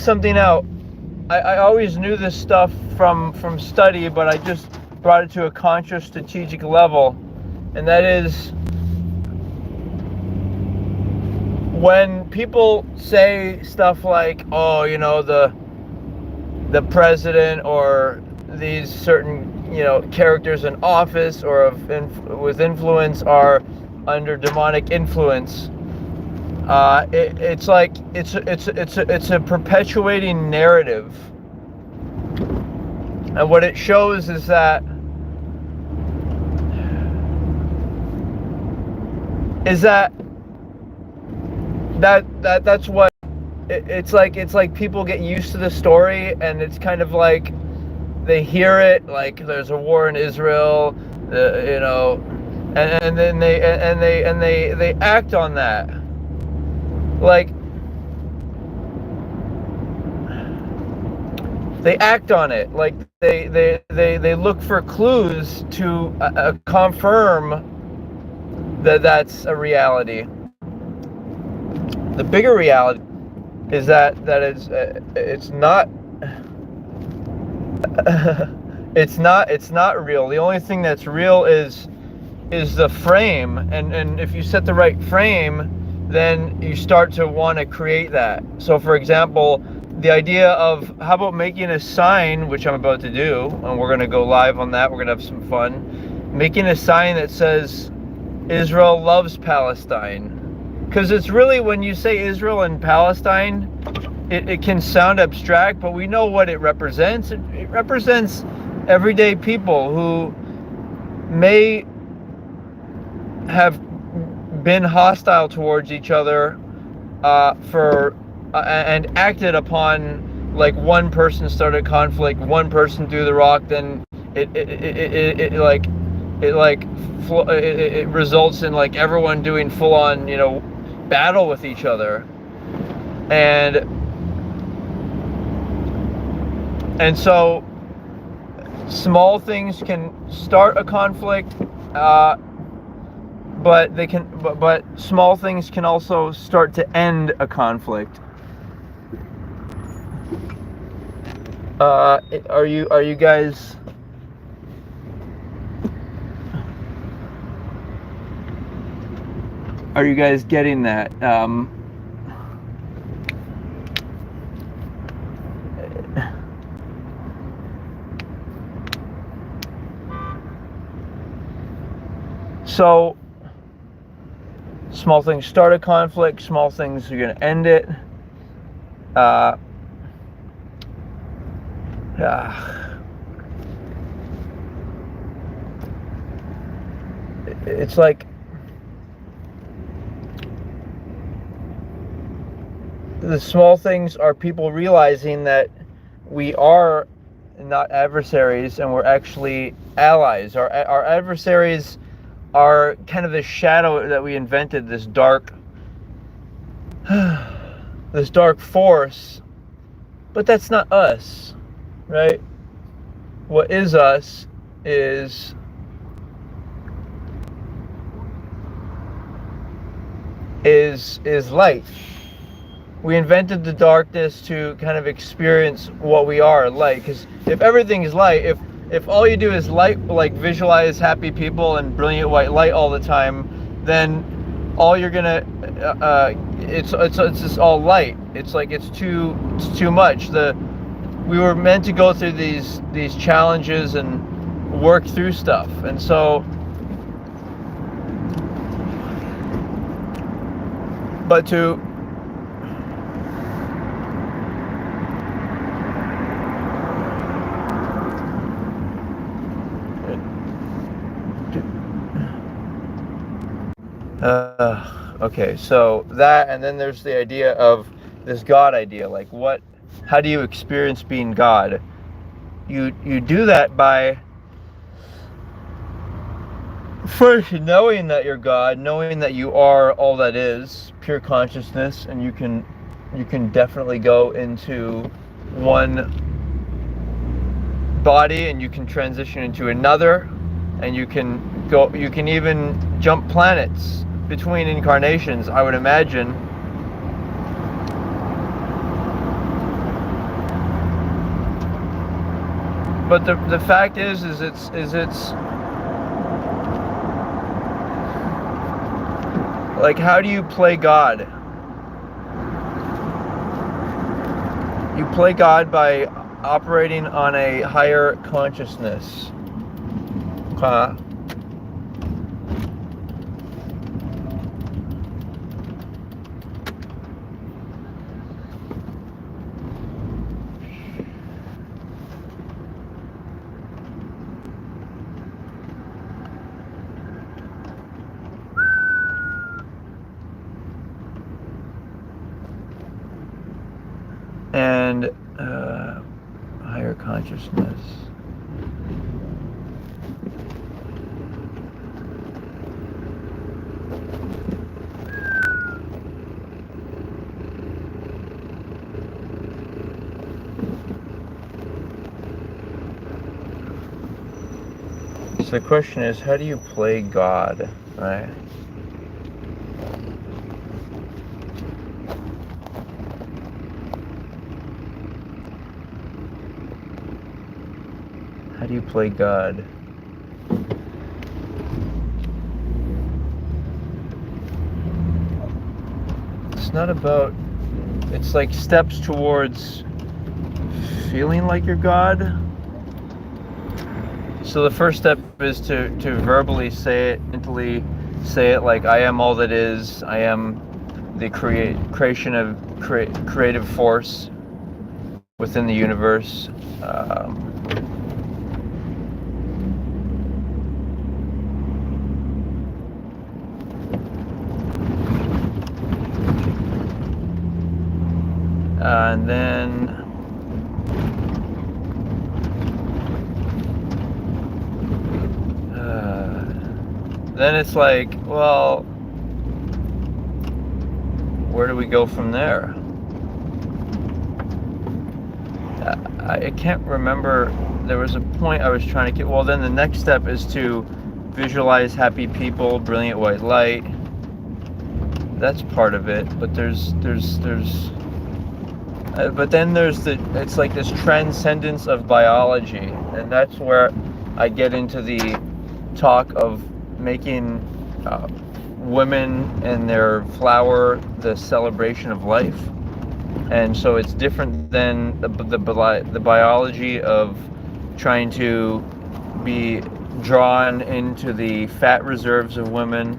something out. I always knew this stuff from study, but I just brought it to a conscious strategic level, and that is when people say stuff like, oh, you know, the president or these certain, you know, characters in office or with influence are under demonic influence. It's like it's a perpetuating narrative, and what it shows is that that's what it's like people get used to the story, and it's kind of like they hear it, like there's a war in Israel, you know, and then they act on that. Like, they act on it. Like they look for clues to confirm that that's a reality. The bigger reality is that it's not it's not real. The only thing that's real is the frame, and if you set the right frame, then you start to want to create that. So for example, the idea of, how about making a sign, which I'm about to do, and we're going to go live on that, we're going to have some fun, making a sign that says Israel loves Palestine. Because it's really, when you say Israel and Palestine, it can sound abstract, but we know what it represents. It represents everyday people who may have been hostile towards each other and acted upon, like one person started conflict, one person threw the rock, then it results in like everyone doing full-on, you know, battle with each other. And so small things can start a conflict, but small things can also start to end a conflict. Are you guys getting that? So small things start a conflict, small things are going to end it. It's like the small things are people realizing that we are not adversaries and we're actually allies. Our adversaries are kind of the shadow that we invented, this dark force, but that's not us, right? What is us is light. We invented the darkness to kind of experience what we are, light. Because if everything is light, if all you do is light, like visualize happy people and brilliant white light all the time, then all you're gonna it's just all light. It's like it's too much. We were meant to go through these challenges and work through stuff, and so, but to okay, so that, and then there's the idea of this God idea, like how do you experience being God? You do that by first knowing that you're God, knowing that you are all that is, pure consciousness, and you can definitely go into one body and you can transition into another, and you can even jump planets between incarnations, I would imagine. but the fact is it's like, how do you play God? You play God by operating on a higher consciousness. And higher consciousness. So the question is, how do you play God, right? How do you play God? It's not about, it's like steps towards feeling like you're God. So the first step is to verbally say it, mentally say it, like, I am all that is, I am the creation of creative force within the universe. And then it's like, well, where do we go from there? I can't remember. There was a point I was trying to get. Well, then the next step is to visualize happy people, brilliant white light. That's part of it. But but then it's like this transcendence of biology, and that's where I get into the talk of making women and their flower the celebration of life. And so it's different than the biology of trying to be drawn into the fat reserves of women.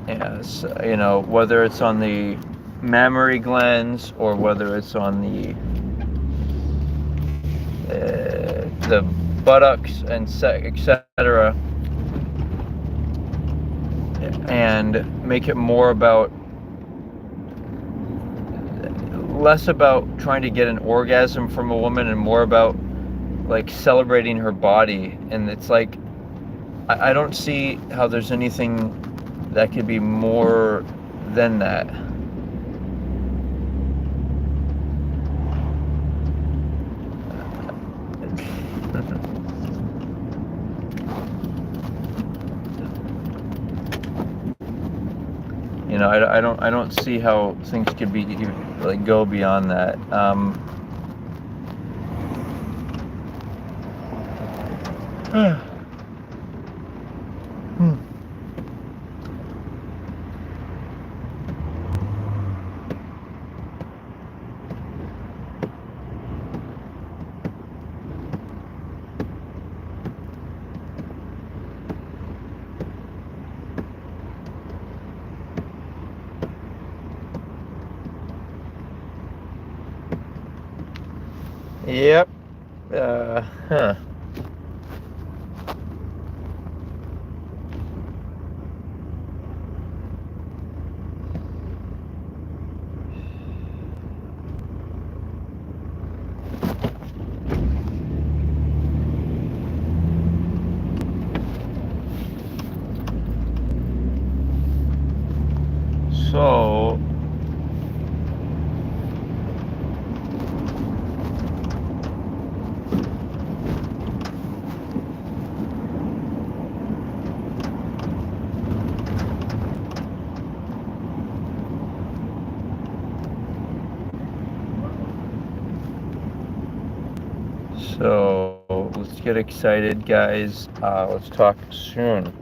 Yes, you know, whether it's on the mammary glands or whether it's on the buttocks and etc., and make it more about, less about trying to get an orgasm from a woman and more about like celebrating her body. And it's like, I don't see how there's anything that could be more than that. You know, I don't see how things could be like go beyond that. Yep. Huh. So So let's get excited, guys. Let's talk soon.